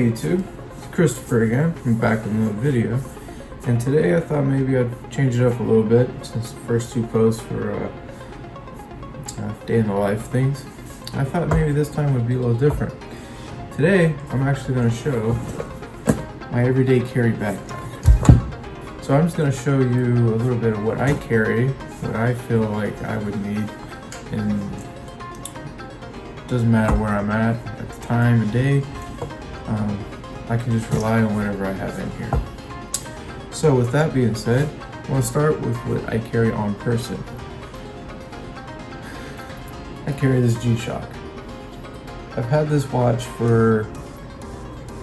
Hey YouTube, it's Christopher again. I'm back with another video, and today I thought maybe I'd change it up a little bit since the first two posts were day in the life things. I thought maybe this time would be a little different. Today I'm actually going to show my everyday carry backpack. So I'm just going to show you a little bit of what I carry, what I feel like I would need, and doesn't matter where I'm at the time of day. I can just rely on whatever I have in here. So with that being said, I want to start with what I carry on person. I carry this G-Shock. I've had this watch for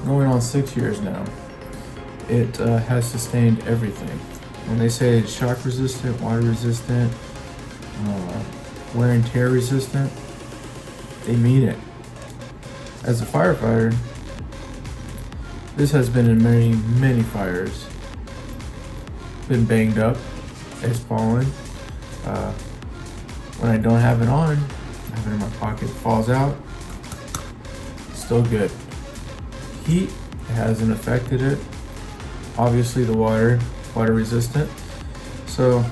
going on 6 years now. It has sustained everything. When they say it's shock resistant, water resistant, wear and tear resistant, they mean it. As a firefighter, this has been in many fires. Been banged up, it's fallen. When I don't have it on, I have it in my pocket, it falls out, still good. Heat, it hasn't affected it. Obviously the water resistant. So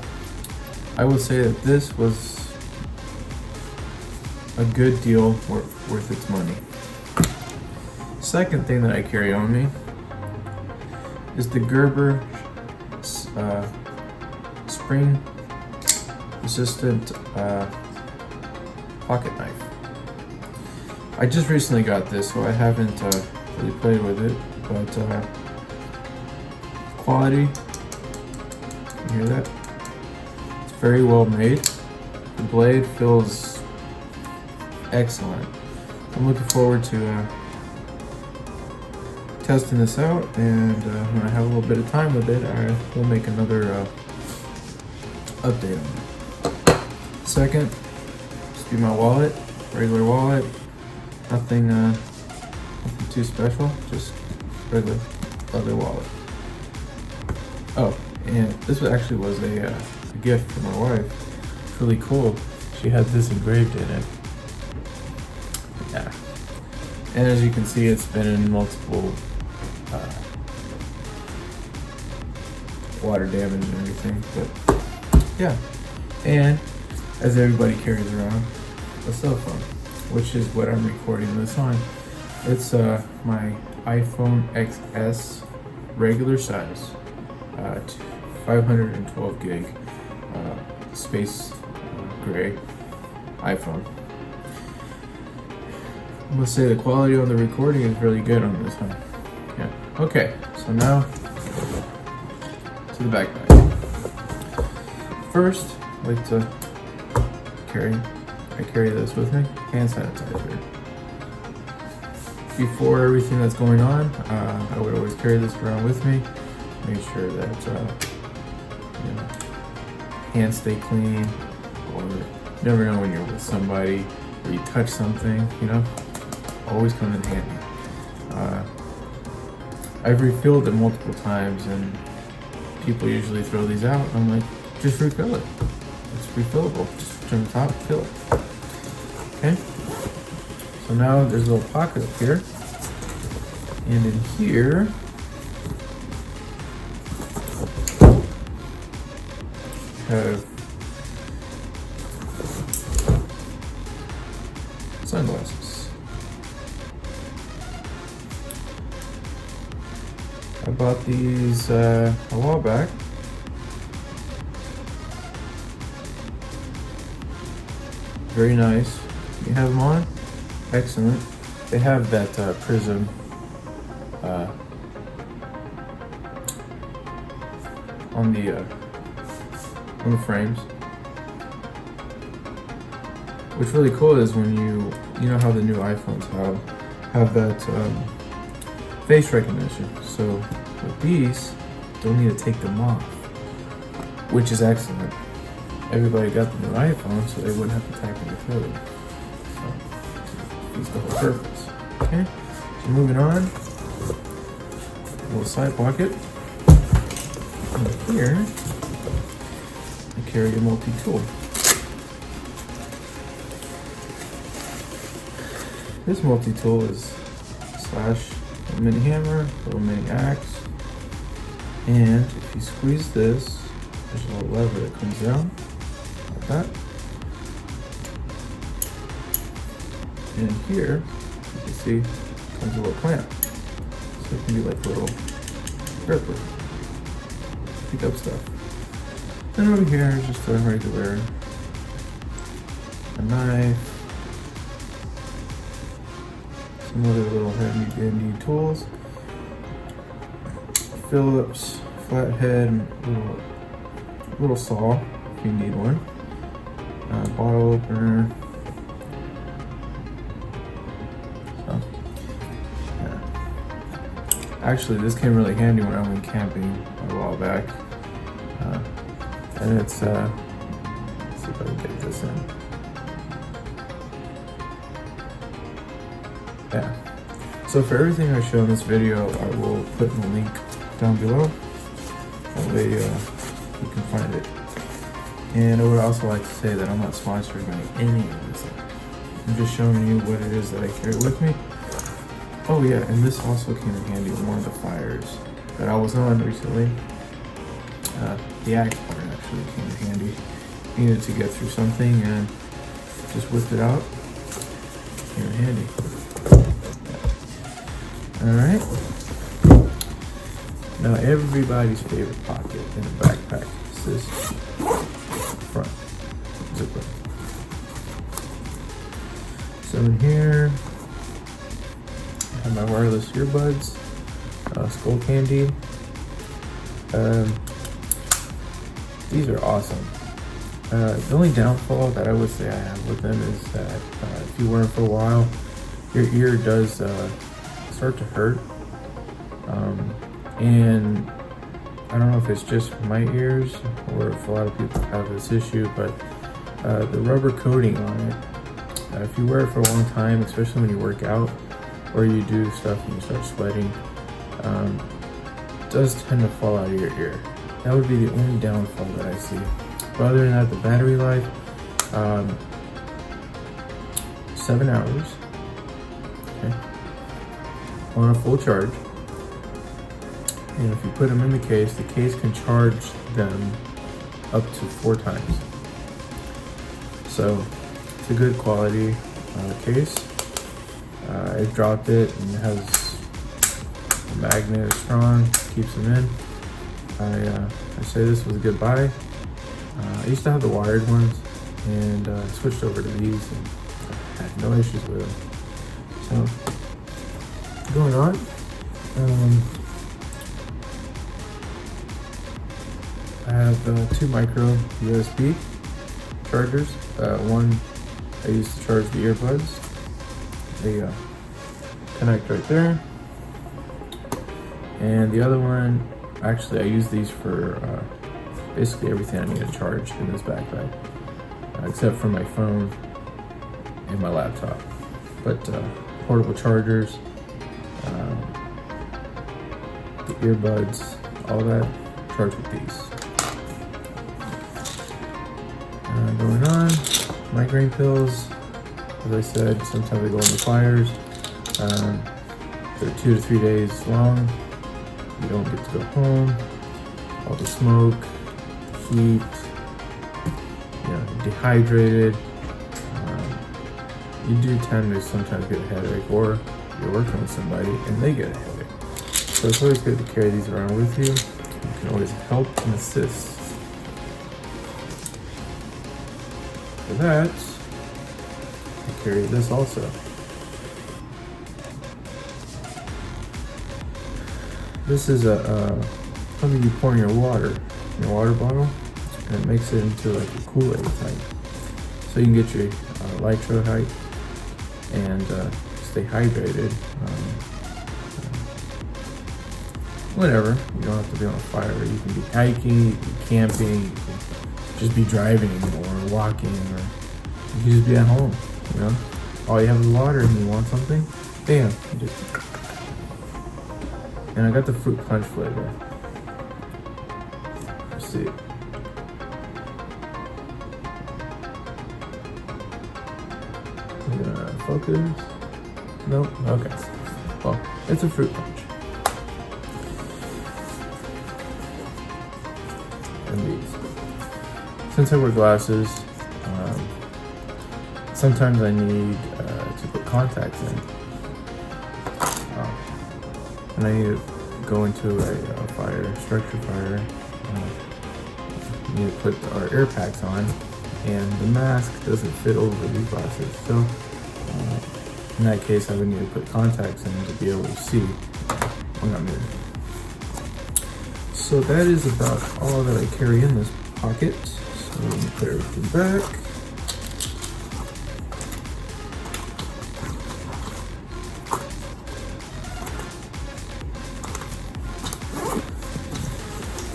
I would say that this was a good deal worth its money. Second thing that I carry on me is the Gerber spring resistant pocket knife. I just recently got this, so I haven't really played with it, but quality, you hear that? It's very well made. The blade feels excellent. I'm looking forward to testing this out, and when I have a little bit of time with it, I will make another update on it. Second, just be my wallet, regular wallet, nothing too special, just regular leather wallet. Oh, and this actually was a gift from my wife. It's really cool. She had this engraved in it. Yeah. And as you can see, it's been in multiple water damage and everything, but yeah. And as everybody carries around a cell phone, which is what I'm recording this on. It's my iPhone XS regular size, 512 gig space gray iPhone. I must say the quality on the recording is really good on this one. Yeah. Okay, so now to the backpack. First, I like to carry this with me, hand sanitizer. Before everything that's going on, I would always carry this around with me. Make sure that hands stay clean, or you never know when you're with somebody or you touch something, always comes in handy. I've refilled it multiple times, and people usually throw these out. I'm like, just refill it. It's refillable. Just turn the top, fill it. Okay. So now there's a little pocket up here, and in here have sunglasses. I bought these a while back. Very nice. You have them on? Excellent. They have that prism on the frames. What's really cool is when you know how the new iPhones have that face recognition. So with these, don't need to take them off, which is excellent. Everybody got the new iPhone, so they wouldn't have to tap any further. So it's the whole purpose. Okay, so moving on, a little side pocket. And here, I carry a multi-tool. This multi-tool is slash a mini hammer, a little mini axe, and if you squeeze this, there's a little lever that comes down like that. And here, you can see, comes a little clamp. So it can be like a little gripper. Pick up stuff. Then over here is just a regular knife. Some other little handy tools. Phillips flathead, little saw if you need one. Bottle opener. So, yeah. Actually, this came really handy when I went camping a while back. And it's let's see if I can get this in. Yeah. So for everything I show in this video, I will put in the link down below. That way you can find it. And I would also like to say that I'm not sponsored by any of this. I'm just showing you what it is that I carry with me. Oh yeah, and this also came in handy on one of the fires that I was on recently. The axe part actually came in handy. Needed to get through something and just whipped it out. Came in handy. Alright. Now everybody's favorite pocket in a backpack is this front zipper. So in here, I have my wireless earbuds, Skull Candy. These are awesome. The only downfall that I would say I have with them is that if you wear them for a while, your ear does start to hurt. And I don't know if it's just my ears or if a lot of people have this issue, but the rubber coating on it, if you wear it for a long time, especially when you work out or you do stuff and you start sweating, it does tend to fall out of your ear. That would be the only downfall that I see. But other than that, the battery life, 7 hours, okay, on a full charge. And if you put them in the case can charge them up to 4 times. So it's a good quality case. I dropped it and it has a magnet, it's strong, keeps them in. I say this was a good buy. I used to have the wired ones and I switched over to these and I had no issues with them. So going on, I have 2 micro USB chargers. One I use to charge the earbuds. They connect right there. And the other one, actually I use these for basically everything I need to charge in this backpack, except for my phone and my laptop. But portable chargers, the earbuds, all that, charge with these. Going on, migraine pills. As I said, sometimes they go in the fires. They're 2 to 3 days long. You don't get to go home. All the smoke, heat, dehydrated. You do tend to sometimes get a headache, or you're working with somebody and they get a headache. So it's always good to carry these around with you. You can always help and assist. For that, I carry this also. This is something you pour in your water bottle, and it makes it into like a Kool-Aid type. So you can get your electrolyte and stay hydrated. Whatever, you don't have to be on a fire. You can be hiking, you can be camping, you can just be driving or walking, or you can just be at home, all you have is water and you want something, bam, you just. And I got the fruit punch flavor. Let's see. I'm gonna focus. Nope, okay. Well, it's a fruit punch. And these. Since I wear glasses, sometimes I need to put contacts in. And I need to go into a structure fire. We need to put our air packs on, and the mask doesn't fit over these glasses. So in that case, I would need to put contacts in to be able to see when I'm moving. So that is about all that I carry in this pocket. So let me put everything back.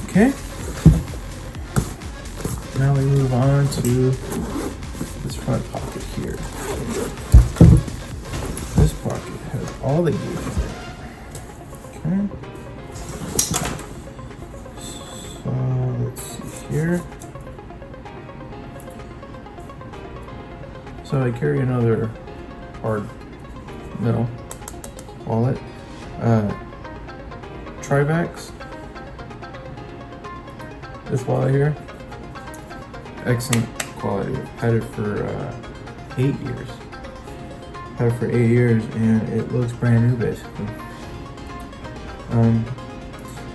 Okay. Now we move on to this front pocket here. This pocket has all the gears in it. Okay. So let's see here. So I carry another hard metal wallet. Trivax. This wallet here, excellent quality. I've had it for 8 years. Had it for 8 years, and it looks brand new basically.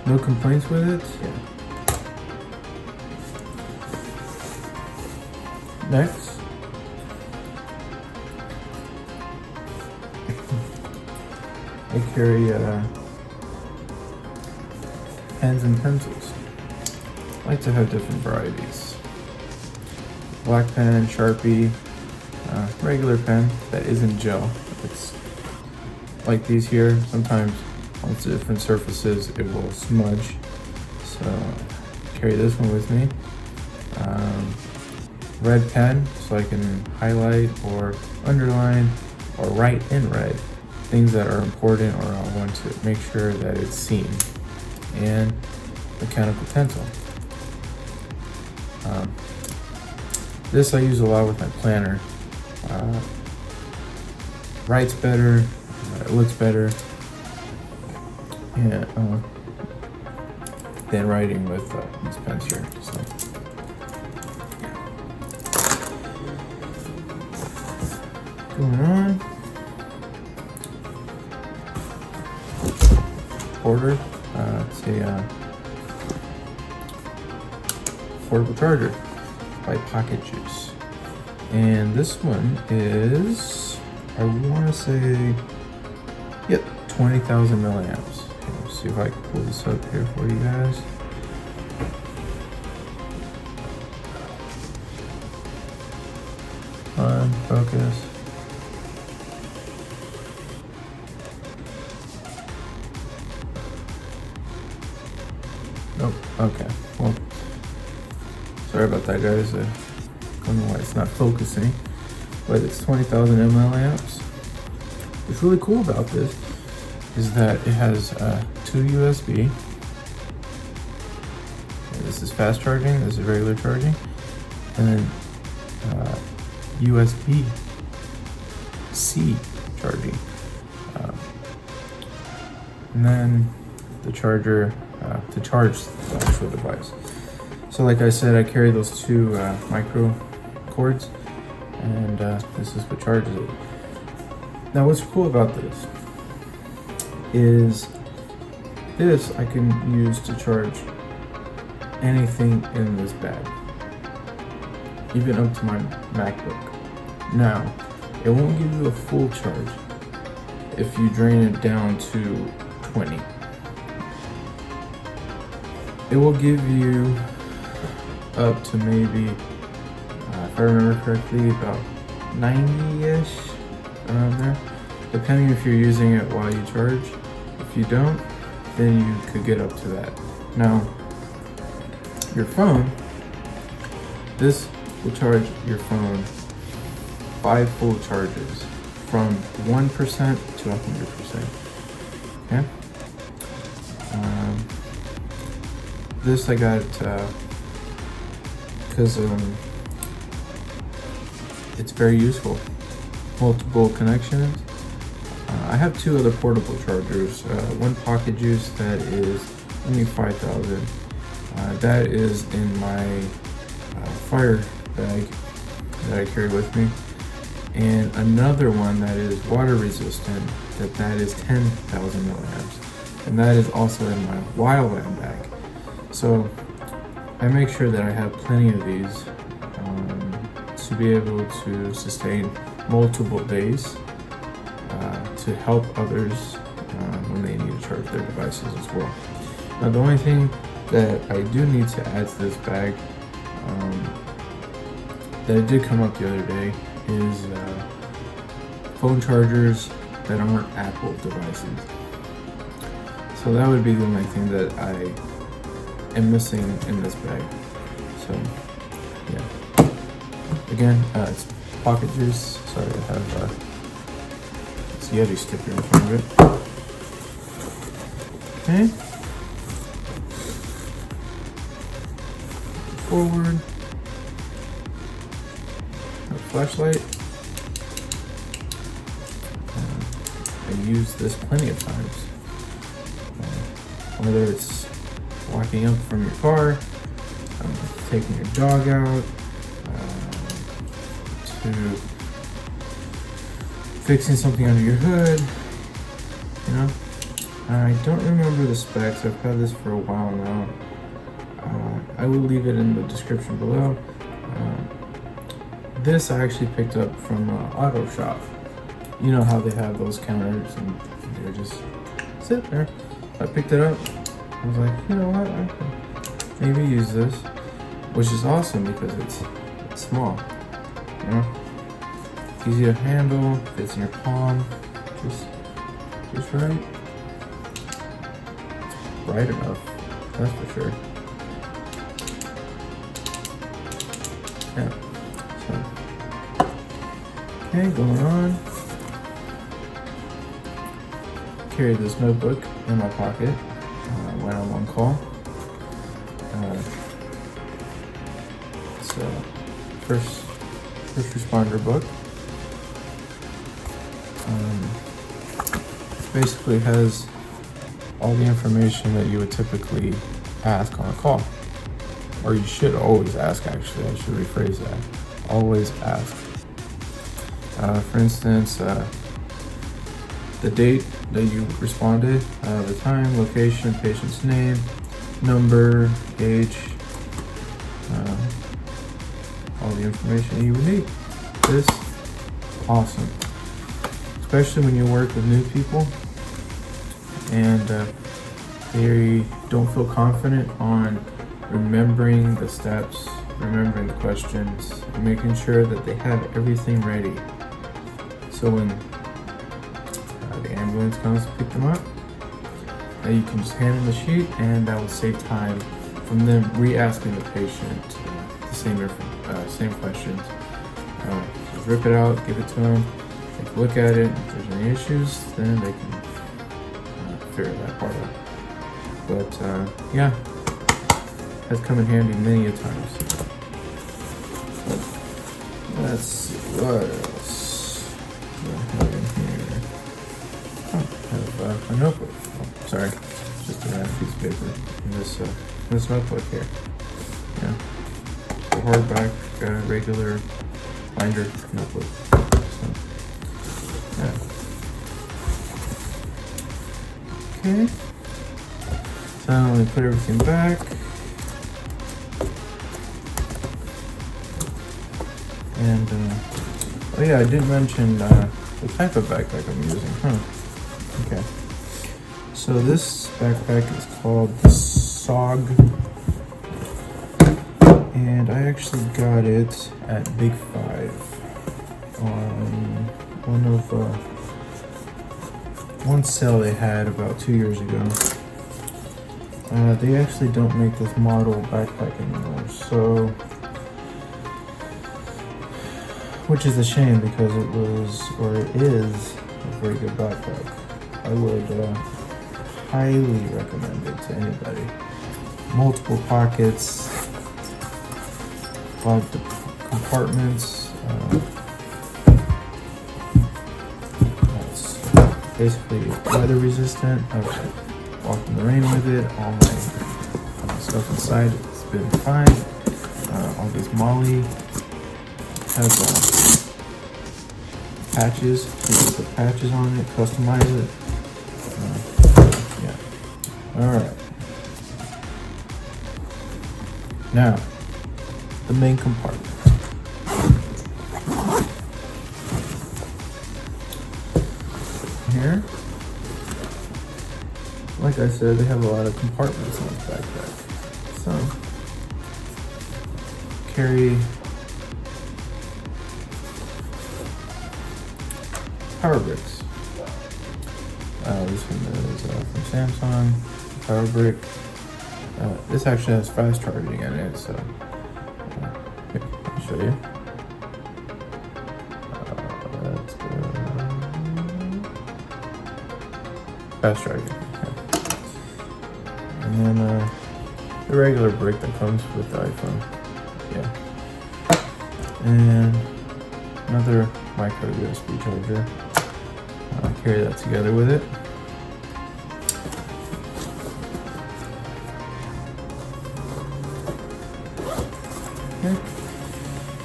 No complaints with it. Yeah. Next, I carry pens and pencils. I like to have different varieties. Black pen, Sharpie, regular pen that isn't gel. It's like these here. Sometimes on different surfaces it will smudge. So carry this one with me. Red pen, so I can highlight or underline or write in red things that are important or I want to make sure that it's seen. And mechanical pencil. This I use a lot with my planner. Writes better, it looks better, and than writing with these pens here. So, going on, order. It's a portable charger by Pocket Juice, and this one is, I want to say, yep, 20,000 milliamps. Okay, let's see if I can pull this up here for you guys. Focus. Nope. Okay. Well, sorry about that, guys. I don't know why it's not focusing, but it's 20,000 milliamps. What's really cool about this is that it has 2 USB. This is fast charging. This is regular charging, and then USB-C charging, and then the charger to charge the actual device. So like I said, I carry those 2 micro cords, and this is what charges it. Now what's cool about this is this I can use to charge anything in this bag, even up to my MacBook. Now, it won't give you a full charge if you drain it down to 20. It will give you up to maybe, if I remember correctly, about 90-ish, around there, depending if you're using it while you charge. If you don't, then you could get up to that. Now, your phone, this will charge your phone 5 full charges from 1% to 100%. Okay. This I got because it's very useful. Multiple connections. I have two other portable chargers. One pocket juice that is only 5,000. That is in my fire bag that I carry with me. And another one that is water resistant, that is 10,000 milliamps. And that is also in my wildland bag. So I make sure that I have plenty of these to be able to sustain multiple days to help others when they need to charge their devices as well. Now the only thing that I do need to add to this bag that did come up the other day is phone chargers that aren't Apple devices. So that would be the only thing that I am missing in this bag. So yeah, again, it's pocket juice. Sorry, I have this Yeti sticker in front of it. Okay, forward, a flashlight. I use this plenty of times, whether it's walking up from your car, taking your dog out, to fixing something under your hood, you know. I don't remember the specs. I've had this for a while now. I will leave it in the description below. This I actually picked up from Auto Shop. You know how they have those counters and they're just sit there. I picked it up. I was like, you know what? I can maybe use this, which is awesome because it's small. You know, it's easy to handle. Fits in your palm. Just right. It's bright enough. That's for sure. Yeah. So, okay, going on. Carry this notebook in my pocket when I'm on call. It's a first responder book. Basically has all the information that you would typically ask on a call, or you should always ask. Actually, I should rephrase that. Always ask. For instance, the date that you responded, the time, location, patient's name, number, age, all the information you would need. This, awesome. Especially when you work with new people and they don't feel confident on remembering the steps, remembering the questions, and making sure that they have everything ready. So when the ambulance comes to pick them up, you can just hand them the sheet, and that will save time from them re-asking the patient the same questions. Just rip it out, give it to them, take a look at it. If there's any issues, then they can figure that part out. But yeah, has come in handy many a times. Let's see what else do I have in here. I have a notebook. Oh, sorry, just a piece of paper in this notebook here. Yeah, a hardback, regular binder notebook. So, yeah. Okay. So I'm gonna put everything back. And oh yeah, I didn't mention the type of backpack I'm using. Okay. So this backpack is called the SOG, and I actually got it at Big Five on one sale they had about 2 years ago. They actually don't make this model backpack anymore, so, which is a shame because it was, or it is, a very good backpack. I would highly recommend it to anybody. Multiple pockets, a lot of compartments. basically weather resistant. I've walked in the rain with it. All my stuff inside it's been fine. All this Molly has patches, so you can put patches on it, customize it. Yeah. Alright. Now, the main compartment. Here, like I said, they have a lot of compartments on this backpack. So, carry power bricks. This one is from Samsung, power brick. This actually has fast charging in it, so here, I'll show you. That's good. Fast charging. Okay. And then the regular brick that comes with the iPhone. Yeah. And another micro USB charger. Carry that together with it. Okay.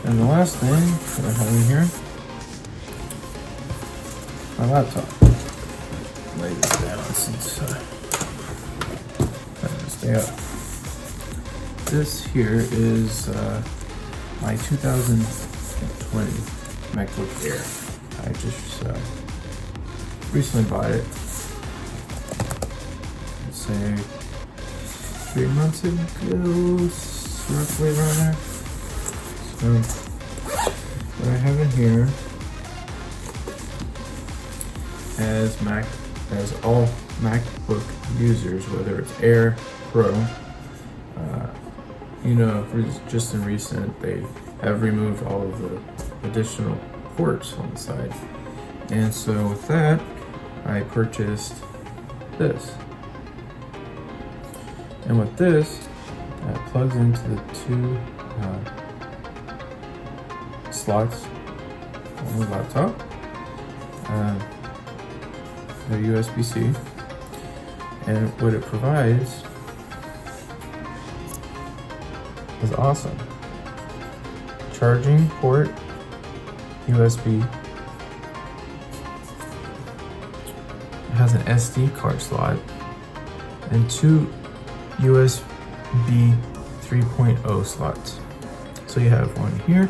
And the last thing that I have in here, my laptop. Lay this down since I'm gonna stay up. This here is my 2020 MacBook Air. I just recently bought it. Let's say 3 months ago, roughly around there. So what I have in here as all MacBook users, whether it's Air, Pro, just in recent they have removed all of the additional ports on the side. And so with that, I purchased this. And with this, it plugs into the two slots on the laptop. They're USB-C. And what it provides is awesome. Charging port, USB. It has an SD card slot and 2 USB 3.0 slots. So you have 1 here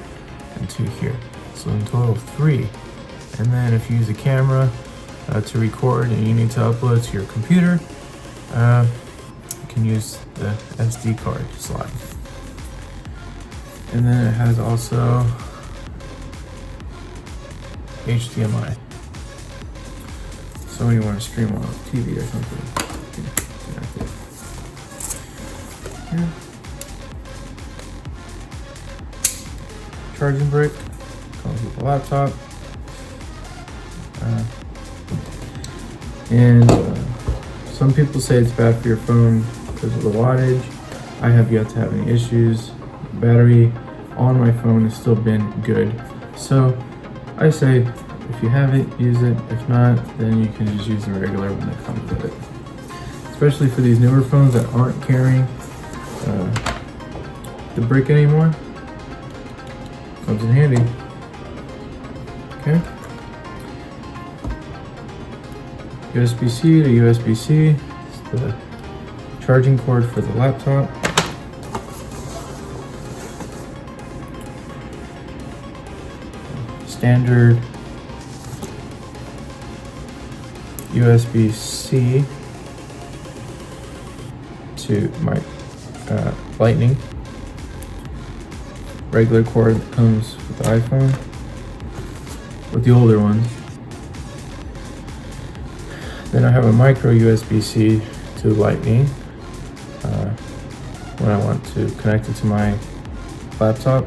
and 2 here. So in total 3. And then if you use a camera to record and you need to upload to your computer, you can use the SD card slot. And then it has also HDMI. So when you want to stream on TV or something, you can connect it. Yeah. Charging brick comes with the laptop. Some people say it's bad for your phone because of the wattage. I have yet to have any issues. The battery on my phone has still been good. So I say if you have it, use it. If not, then you can just use the regular one that comes with it. Especially for these newer phones that aren't carrying the brick anymore. Comes in handy. Okay. USB-C to USB-C. It's the charging cord for the laptop. Standard USB-C to my Lightning. Regular cord that comes with the iPhone, with the older ones. Then I have a micro USB-C to Lightning when I want to connect it to my laptop,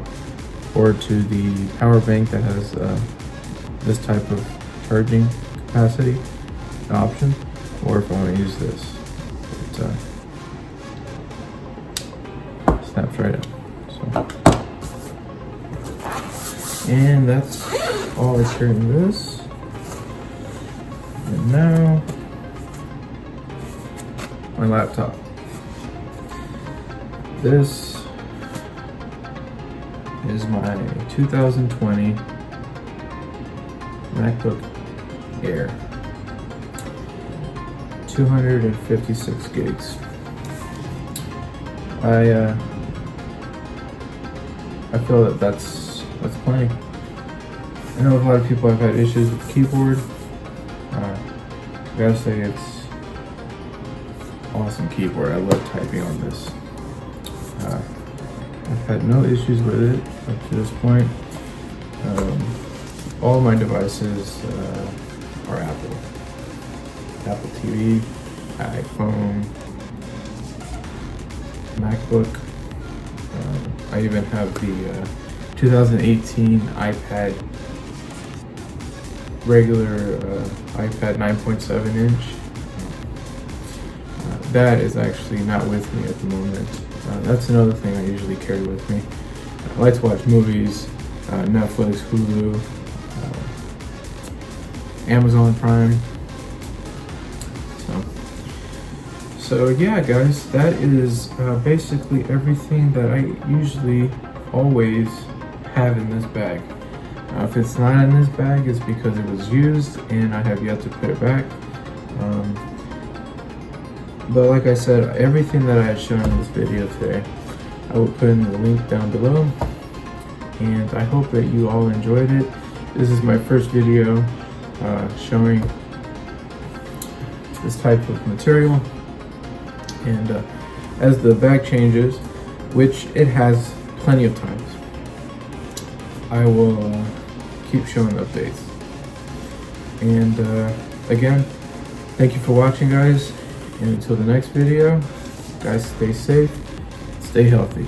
or to the power bank that has this type of charging capacity option, or if I want to use this, it snaps right out. So, and that's all I carry in this. And now, my laptop. This is my 2020 MacBook Air. 256 gigs. I feel that that's plenty. I know a lot of people have had issues with the keyboard. I gotta say it's awesome keyboard. I love typing on this. I've had no issues with it up to this point. All my devices are Apple. Apple TV, iPhone, MacBook. I even have the 2018 iPad, regular iPad 9.7 inch. That is actually not with me at the moment. That's another thing I usually carry with me. I like to watch movies, Netflix, Hulu, Amazon Prime. So yeah, guys, that is basically everything that I usually always have in this bag. If it's not in this bag, it's because it was used and I have yet to put it back. But like I said, everything that I had shown in this video today, I will put in the link down below. And I hope that you all enjoyed it. This is my first video showing this type of material. And as the bag changes, which it has plenty of times, I will keep showing updates. And again, thank you for watching, guys. And until the next video, guys, stay safe, stay healthy.